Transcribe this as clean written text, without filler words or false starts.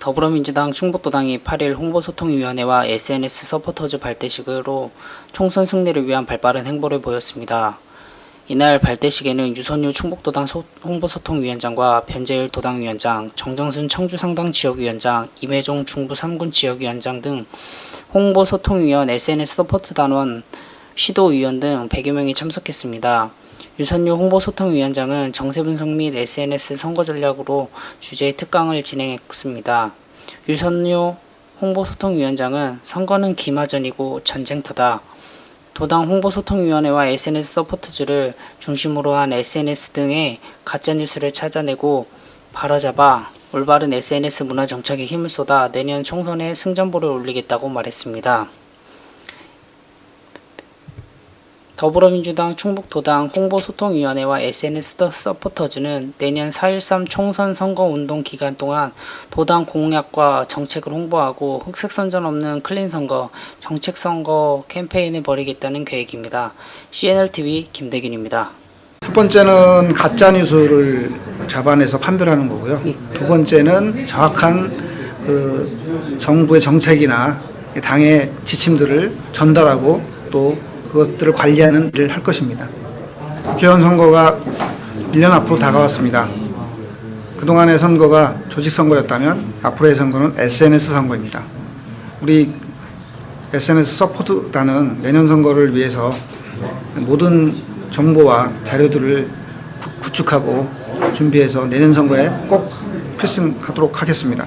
더불어민주당 충북도당이 8일 홍보소통위원회와 SNS 서포터즈 발대식으로 총선 승리를 위한 발빠른 행보를 보였습니다. 이날 발대식에는 유선유 충북도당 홍보소통위원장과 변재일 도당위원장, 정정순 청주상당 지역위원장, 임혜종 중부 3군 지역위원장 등 홍보소통위원, SNS 서포트 단원, 시도위원 등 100여 명이 참석했습니다. 유선유 홍보소통위원장은 정세 분석 및 SNS 선거 전략으로 주제의 특강을 진행했습니다. 유선유 홍보소통위원장은 선거는 기마전이고 전쟁터다. 도당 홍보소통위원회와 SNS 서포트즈를 중심으로 한 SNS 등의 가짜뉴스를 찾아내고 바로잡아 올바른 SNS 문화 정착에 힘을 쏟아 내년 총선에 승전보를 올리겠다고 말했습니다. 더불어민주당 충북도당 홍보소통위원회와 SNS 서포터즈는 내년 4.13 총선 선거운동 기간 동안 도당 공약과 정책을 홍보하고 흑색선전 없는 클린선거, 정책선거 캠페인을 벌이겠다는 계획입니다. CNLTV 김대균입니다. 첫 번째는 가짜뉴스를 잡아내서 판별하는 거고요. 두 번째는 정확한 정부의 정책이나 당의 지침들을 전달하고 또 그것들을 관리하는 일을 할 것입니다. 국회의원 선거가 1년 앞으로 다가왔습니다. 그동안의 선거가 조직선거였다면 앞으로의 선거는 SNS 선거입니다. 우리 SNS 서포트단은 내년 선거를 위해서 모든 정보와 자료들을 구축하고 준비해서 내년 선거에 꼭 필승하도록 하겠습니다.